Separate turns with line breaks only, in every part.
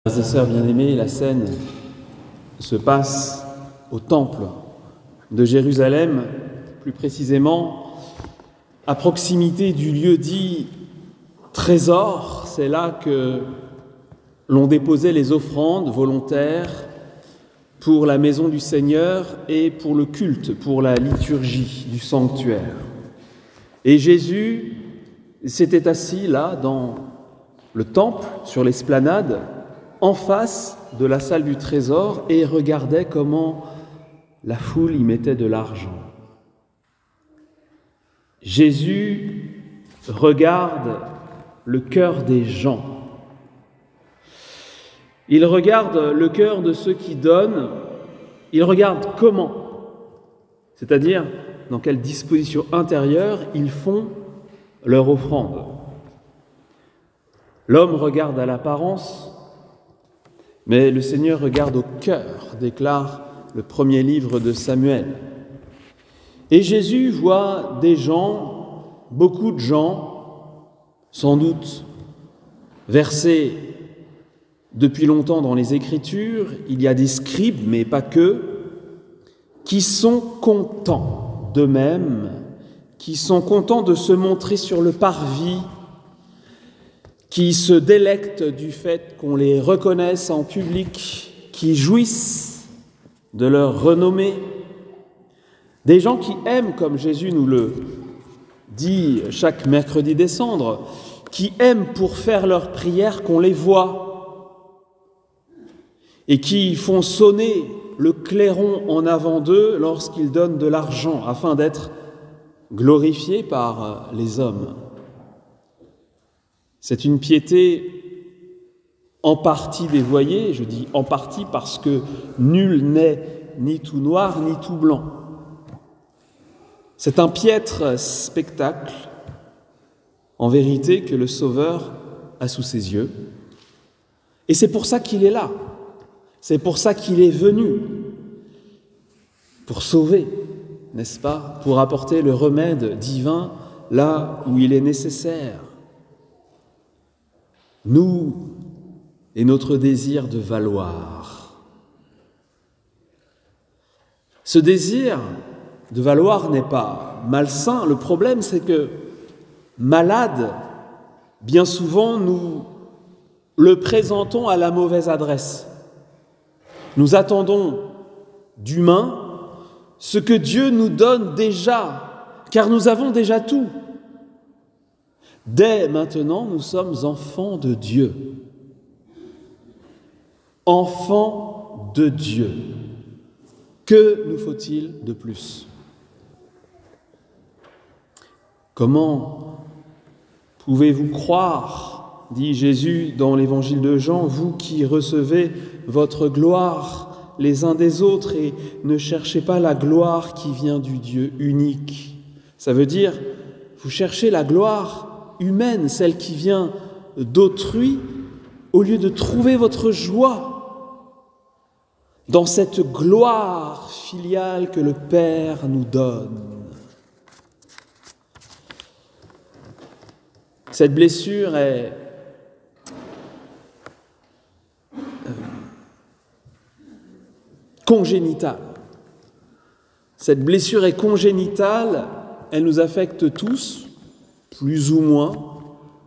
Frères et sœurs bien-aimés, la scène se passe au temple de Jérusalem, plus précisément à proximité du lieu dit trésor. C'est là que l'on déposait les offrandes volontaires pour la maison du Seigneur et pour le culte, pour la liturgie du sanctuaire. Et Jésus s'était assis là dans le temple, sur l'esplanade, en face de la salle du trésor et regardait comment la foule y mettait de l'argent. Jésus regarde le cœur des gens. Il regarde le cœur de ceux qui donnent. Il regarde comment, c'est-à-dire dans quelle disposition intérieure ils font leur offrande. L'homme regarde à l'apparence, mais le Seigneur regarde au cœur, déclare le premier livre de Samuel. Et Jésus voit des gens, beaucoup de gens, sans doute versés depuis longtemps dans les Écritures. Il y a des scribes, mais pas que, qui sont contents d'eux-mêmes, qui sont contents de se montrer sur le parvis, qui se délectent du fait qu'on les reconnaisse en public, qui jouissent de leur renommée. Des gens qui aiment, comme Jésus nous le dit chaque mercredi des Cendres, qui aiment pour faire leur prière qu'on les voit et qui font sonner le clairon en avant d'eux lorsqu'ils donnent de l'argent afin d'être glorifiés par les hommes. C'est une piété en partie dévoyée, je dis en partie parce que nul n'est ni tout noir ni tout blanc. C'est un piètre spectacle, en vérité, que le Sauveur a sous ses yeux. Et c'est pour ça qu'il est là, c'est pour ça qu'il est venu, pour sauver, n'est-ce pas, pour apporter le remède divin là où il est nécessaire. Nous et notre désir de valoir. Ce désir de valoir n'est pas malsain. Le problème, c'est que, malade, bien souvent, nous le présentons à la mauvaise adresse. Nous attendons d'humain ce que Dieu nous donne déjà, car nous avons déjà tout. Dès maintenant, nous sommes enfants de Dieu. Enfants de Dieu. Que nous faut-il de plus ? Comment pouvez-vous croire, dit Jésus dans l'évangile de Jean, vous qui recevez votre gloire les uns des autres et ne cherchez pas la gloire qui vient du Dieu unique. Ça veut dire, vous cherchez la gloire humaine, celle qui vient d'autrui, au lieu de trouver votre joie dans cette gloire filiale que le Père nous donne. Cette blessure est congénitale. Cette blessure est congénitale, elle nous affecte tous, plus ou moins,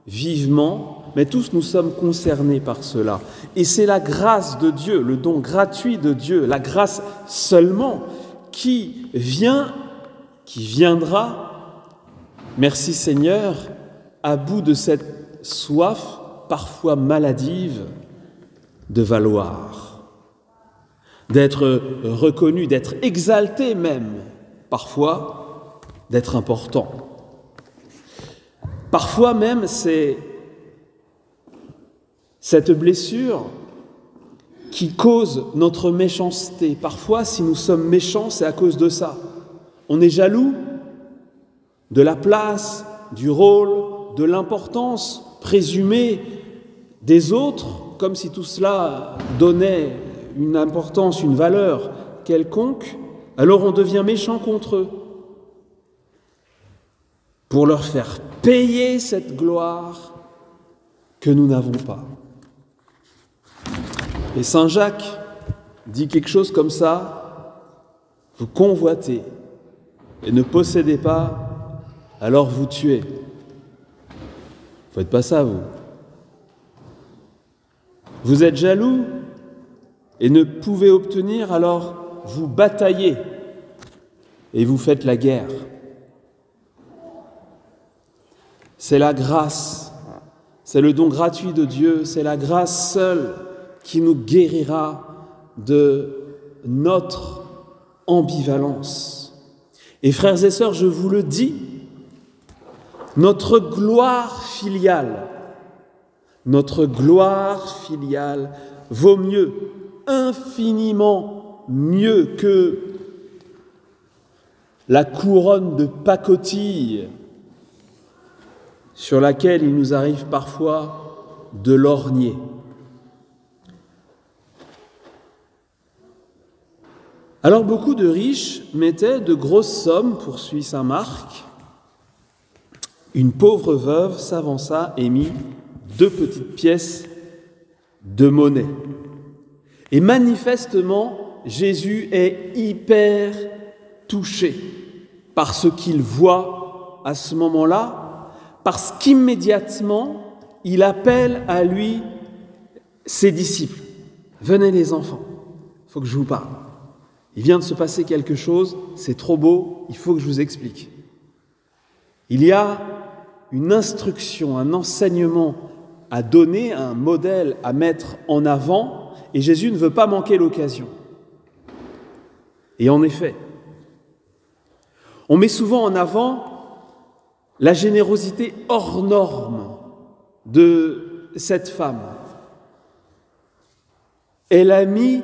vivement, mais tous nous sommes concernés par cela. Et c'est la grâce de Dieu, le don gratuit de Dieu, la grâce seulement, qui vient, qui viendra, merci Seigneur, à bout de cette soif, parfois maladive, de valoir, d'être reconnu, d'être exalté même, parfois d'être important. Parfois même, c'est cette blessure qui cause notre méchanceté. Parfois, si nous sommes méchants, c'est à cause de ça. On est jaloux de la place, du rôle, de l'importance présumée des autres, comme si tout cela donnait une importance, une valeur quelconque. Alors on devient méchant contre eux pour leur faire payer cette gloire que nous n'avons pas. Et Saint Jacques dit quelque chose comme ça: vous convoitez et ne possédez pas, alors vous tuez. Vous faites pas ça, vous. Vous êtes jaloux et ne pouvez obtenir, alors vous bataillez et vous faites la guerre. C'est la grâce, c'est le don gratuit de Dieu, c'est la grâce seule qui nous guérira de notre ambivalence. Et frères et sœurs, je vous le dis, notre gloire filiale vaut mieux, infiniment mieux que la couronne de pacotille sur laquelle il nous arrive parfois de lorgner. Alors beaucoup de riches mettaient de grosses sommes, poursuit saint Marc. Une pauvre veuve s'avança et mit 2 petites pièces de monnaie. Et manifestement, Jésus est hyper touché par ce qu'il voit à ce moment-là, parce qu'immédiatement, il appelle à lui ses disciples. Venez les enfants, il faut que je vous parle. Il vient de se passer quelque chose, c'est trop beau, il faut que je vous explique. Il y a une instruction, un enseignement à donner, un modèle à mettre en avant, et Jésus ne veut pas manquer l'occasion. Et en effet, on met souvent en avant la générosité hors norme de cette femme. Elle a mis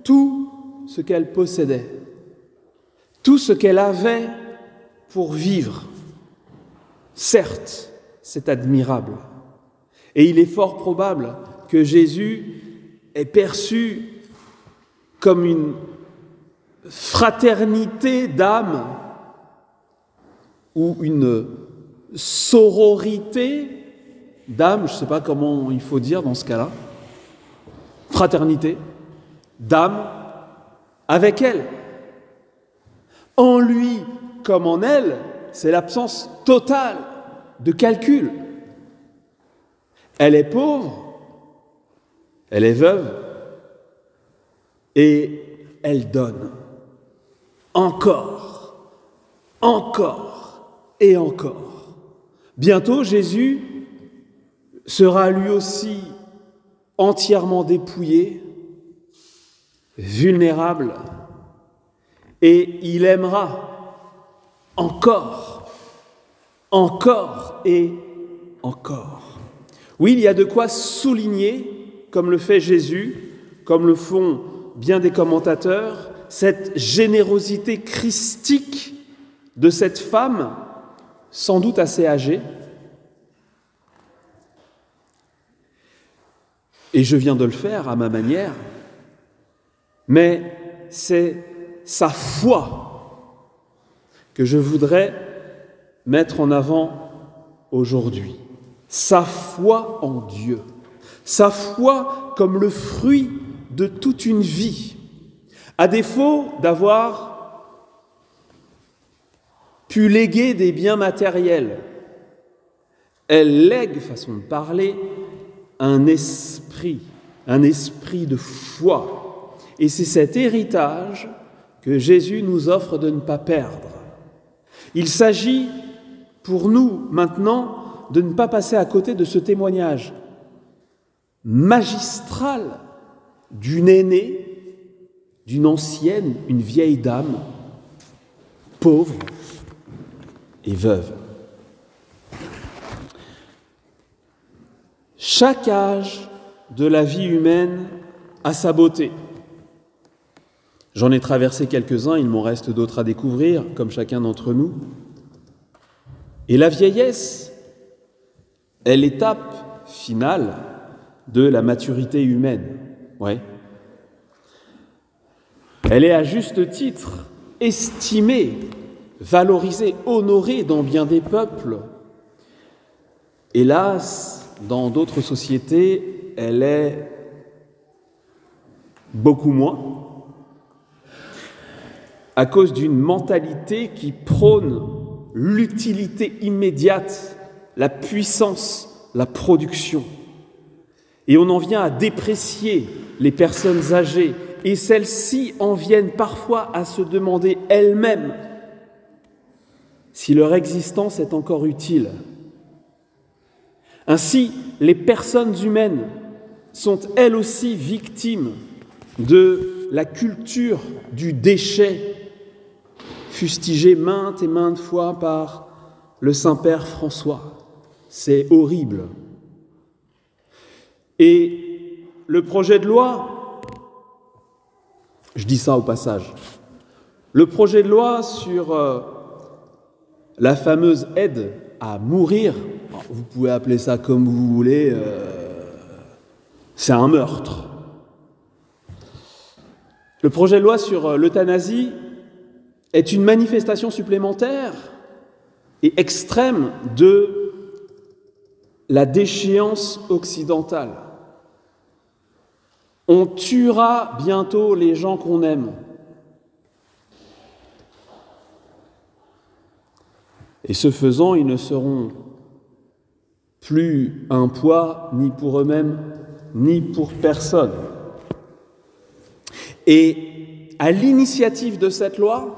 tout ce qu'elle possédait, tout ce qu'elle avait pour vivre. Certes, c'est admirable. Et il est fort probable que Jésus est perçu comme une fraternité d'âme ou une sororité d'âme, je ne sais pas comment il faut dire dans ce cas-là, fraternité d'âme avec elle. En lui comme en elle, c'est l'absence totale de calcul. Elle est pauvre, elle est veuve, et elle donne encore et encore. Bientôt, Jésus sera lui aussi entièrement dépouillé, vulnérable, et il aimera encore et encore. Oui, il y a de quoi souligner, comme le fait Jésus, comme le font bien des commentateurs, cette générosité christique de cette femme, sans doute assez âgée. Et je viens de le faire à ma manière, mais c'est sa foi que je voudrais mettre en avant aujourd'hui. Sa foi en Dieu, sa foi comme le fruit de toute une vie. À défaut d'avoir pu léguer des biens matériels, elle lègue, façon de parler, un esprit de foi. Et c'est cet héritage que Jésus nous offre de ne pas perdre. Il s'agit pour nous maintenant de ne pas passer à côté de ce témoignage magistral d'une aînée, d'une ancienne, une vieille dame, pauvre et veuve. Chaque âge de la vie humaine a sa beauté. J'en ai traversé quelques-uns, il m'en reste d'autres à découvrir, comme chacun d'entre nous. Et la vieillesse est l'étape finale de la maturité humaine. Ouais. Elle est à juste titre estimée, valorisée, honorée dans bien des peuples. Hélas, dans d'autres sociétés, elle est beaucoup moins, à cause d'une mentalité qui prône l'utilité immédiate, la puissance, la production. Et on en vient à déprécier les personnes âgées, et celles-ci en viennent parfois à se demander elles-mêmes si leur existence est encore utile. Ainsi, les personnes humaines sont elles aussi victimes de la culture du déchet, fustigée maintes et maintes fois par le Saint-Père François. C'est horrible. Et le projet de loi, je dis ça au passage, le projet de loi sur la fameuse aide à mourir, vous pouvez appeler ça comme vous voulez, c'est un meurtre. Le projet de loi sur l'euthanasie est une manifestation supplémentaire et extrême de la déchéance occidentale. On tuera bientôt les gens qu'on aime. Et ce faisant, ils ne seront plus un poids ni pour eux-mêmes, ni pour personne. Et à l'initiative de cette loi,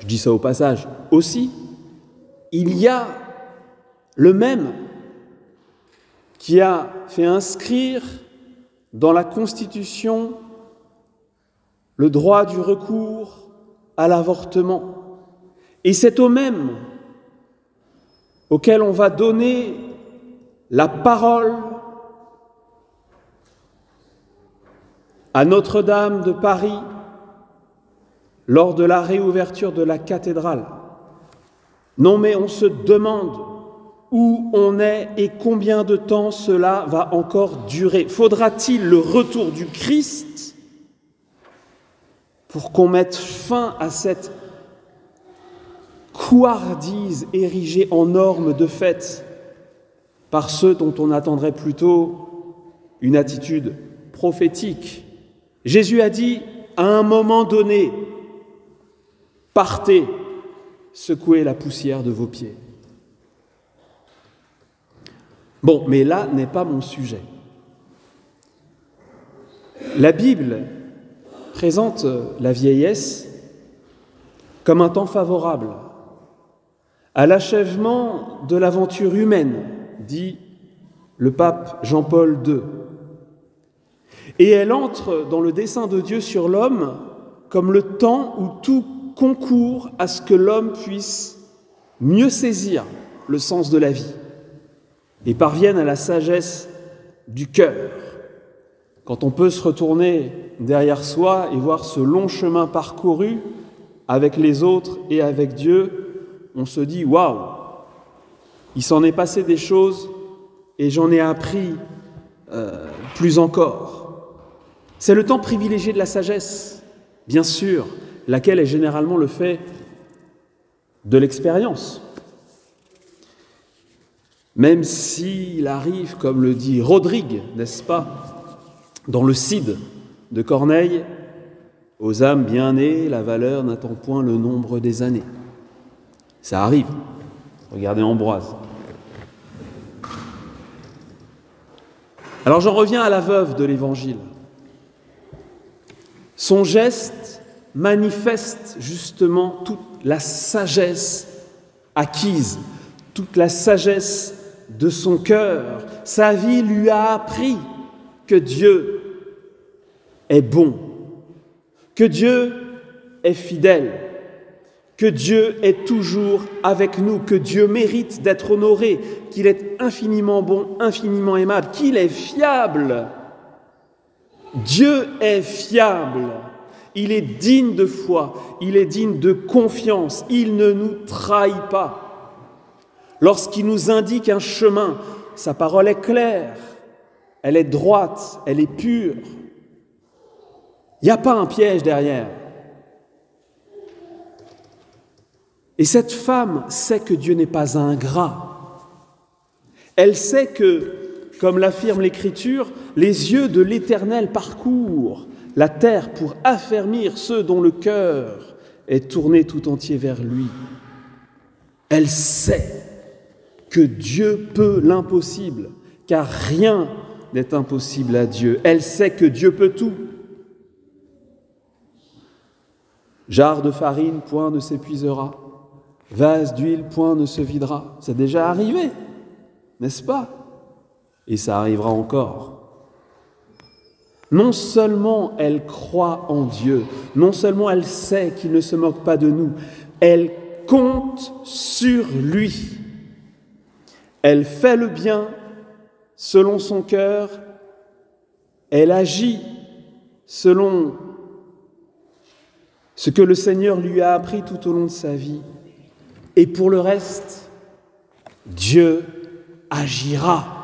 je dis ça au passage aussi, il y a le même qui a fait inscrire dans la Constitution le droit du recours à l'avortement. Et c'est au même auquel on va donner la parole à Notre-Dame de Paris lors de la réouverture de la cathédrale. Non, mais on se demande où on est et combien de temps cela va encore durer. Faudra-t-il le retour du Christ pour qu'on mette fin à cette couardise érigée en norme de fait par ceux dont on attendrait plutôt une attitude prophétique? Jésus a dit, à un moment donné, partez, secouez la poussière de vos pieds. Bon, mais là n'est pas mon sujet. La Bible présente la vieillesse comme un temps favorable à l'achèvement de l'aventure humaine, dit le pape Jean-Paul II. Et elle entre dans le dessein de Dieu sur l'homme comme le temps où tout concourt à ce que l'homme puisse mieux saisir le sens de la vie et parvienne à la sagesse du cœur. Quand on peut se retourner derrière soi et voir ce long chemin parcouru avec les autres et avec Dieu, on se dit « Waouh, il s'en est passé des choses et j'en ai appris plus encore ». C'est le temps privilégié de la sagesse, bien sûr, laquelle est généralement le fait de l'expérience. Même s'il arrive, comme le dit Rodrigue, n'est-ce pas, dans le Cid de Corneille, aux âmes bien nées, la valeur n'attend point le nombre des années. Ça arrive. Regardez Ambroise. Alors j'en reviens à la veuve de l'Évangile. Son geste manifeste justement toute la sagesse acquise, toute la sagesse de son cœur. Sa vie lui a appris que Dieu est bon, que Dieu est fidèle, que Dieu est toujours avec nous, que Dieu mérite d'être honoré, qu'il est infiniment bon, infiniment aimable, qu'il est fiable. Dieu est fiable, il est digne de foi, il est digne de confiance, il ne nous trahit pas. Lorsqu'il nous indique un chemin, sa parole est claire, elle est droite, elle est pure. Il n'y a pas un piège derrière. Et cette femme sait que Dieu n'est pas ingrat. Elle sait que comme l'affirme l'Écriture, les yeux de l'Éternel parcourent la terre pour affermir ceux dont le cœur est tourné tout entier vers lui. Elle sait que Dieu peut l'impossible, car rien n'est impossible à Dieu. Elle sait que Dieu peut tout. Jarre de farine, point ne s'épuisera. Vase d'huile, point ne se videra. C'est déjà arrivé, n'est-ce pas? Et ça arrivera encore. Non seulement elle croit en Dieu, non seulement elle sait qu'il ne se moque pas de nous, elle compte sur lui. Elle fait le bien selon son cœur, elle agit selon ce que le Seigneur lui a appris tout au long de sa vie. Et pour le reste, Dieu agira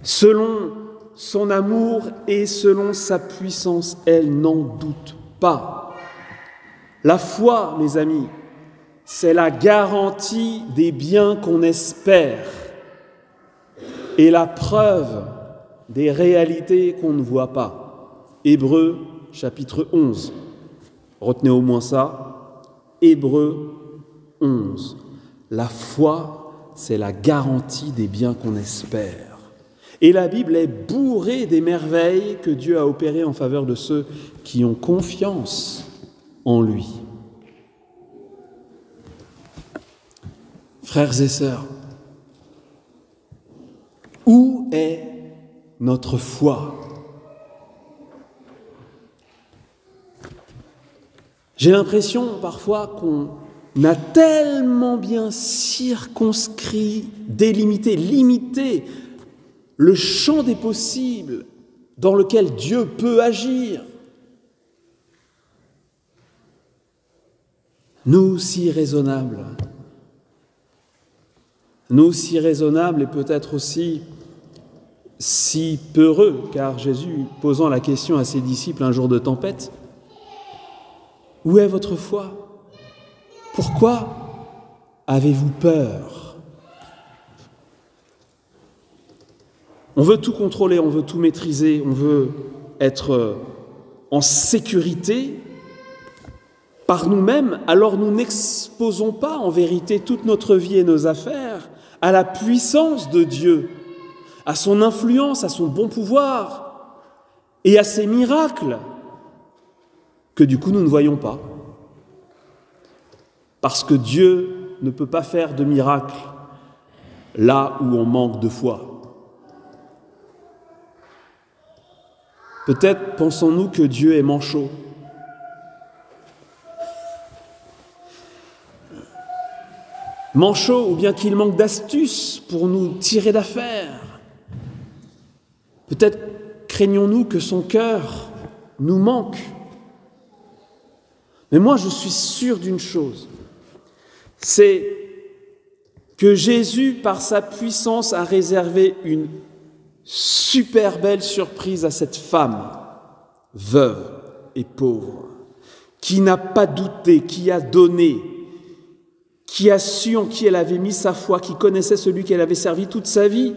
selon son amour et selon sa puissance. Elle n'en doute pas. La foi, mes amis, c'est la garantie des biens qu'on espère et la preuve des réalités qu'on ne voit pas. Hébreux, chapitre 11. Retenez au moins ça. Hébreux 11. La foi, c'est la garantie des biens qu'on espère. Et la Bible est bourrée des merveilles que Dieu a opérées en faveur de ceux qui ont confiance en lui. Frères et sœurs, où est notre foi? J'ai l'impression parfois qu'on a tellement bien circonscrit, délimité, limité le champ des possibles dans lequel Dieu peut agir. Nous si raisonnables et peut-être aussi si peureux, car Jésus, posant la question à ses disciples un jour de tempête, « Où est votre foi? Pourquoi avez-vous peur ?» On veut tout contrôler, on veut tout maîtriser, on veut être en sécurité par nous-mêmes, alors nous n'exposons pas en vérité toute notre vie et nos affaires à la puissance de Dieu, à son influence, à son bon pouvoir et à ses miracles que du coup nous ne voyons pas. Parce que Dieu ne peut pas faire de miracles là où on manque de foi. Peut-être pensons-nous que Dieu est manchot. Manchot, ou bien qu'il manque d'astuces pour nous tirer d'affaire. Peut-être craignons-nous que son cœur nous manque. Mais moi, je suis sûr d'une chose, c'est que Jésus, par sa puissance, a réservé une super belle surprise à cette femme, veuve et pauvre, qui n'a pas douté, qui a donné, qui a su en qui elle avait mis sa foi, qui connaissait celui qu'elle avait servi toute sa vie.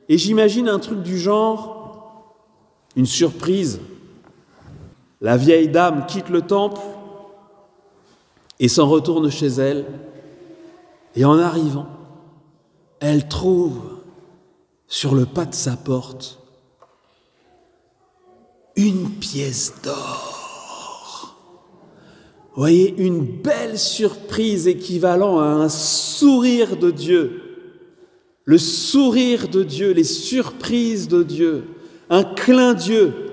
Et j'imagine un truc du genre, une surprise. La vieille dame quitte le temple et s'en retourne chez elle. Et en arrivant, elle trouve sur le pas de sa porte une pièce d'or. Vous voyez, une belle surprise équivalent à un sourire de Dieu. Le sourire de Dieu, les surprises de Dieu, un clin d'yeux.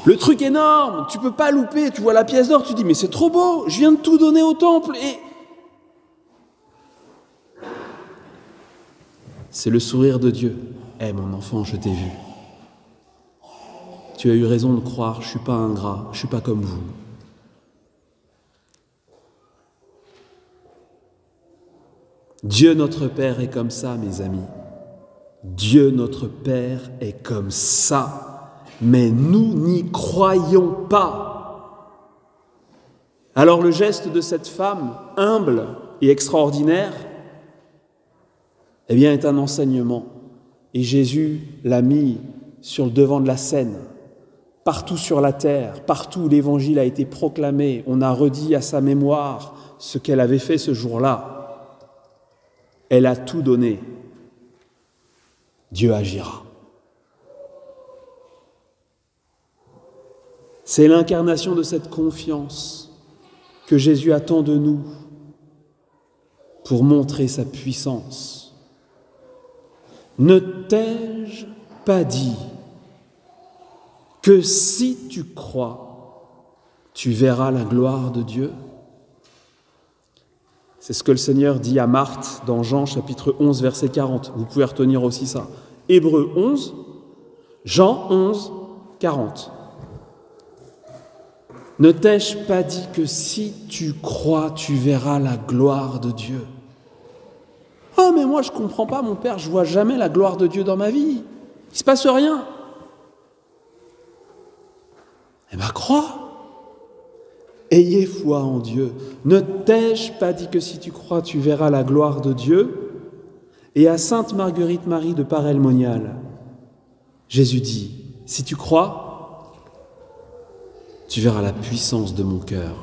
Le truc énorme, tu peux pas louper, tu vois la pièce d'or, tu dis mais c'est trop beau, je viens de tout donner au temple et... C'est le sourire de Dieu. Mon enfant, je t'ai vu. Tu as eu raison de croire, je ne suis pas ingrat, je ne suis pas comme vous. Dieu notre Père est comme ça, mes amis. Dieu notre Père est comme ça, mais nous n'y croyons pas. Alors le geste de cette femme, humble et extraordinaire, eh bien, est un enseignement. Et Jésus l'a mis sur le devant de la scène, partout sur la terre, partout où l'Évangile a été proclamé. On a redit à sa mémoire ce qu'elle avait fait ce jour-là. Elle a tout donné. Dieu agira. C'est l'incarnation de cette confiance que Jésus attend de nous pour montrer sa puissance. Ne t'ai-je pas dit que si tu crois, tu verras la gloire de Dieu? C'est ce que le Seigneur dit à Marthe dans Jean chapitre 11, verset 40. Vous pouvez retenir aussi ça. Hébreux 11, Jean 11, 40. Ne t'ai-je pas dit que si tu crois, tu verras la gloire de Dieu? Oh, mais moi je ne comprends pas, mon Père, je ne vois jamais la gloire de Dieu dans ma vie. Il ne se passe rien. Eh bien, crois. Ayez foi en Dieu. Ne t'ai-je pas dit que si tu crois, tu verras la gloire de Dieu? Et à Sainte Marguerite Marie de Parelmonial, Jésus dit, si tu crois, tu verras la puissance de mon cœur.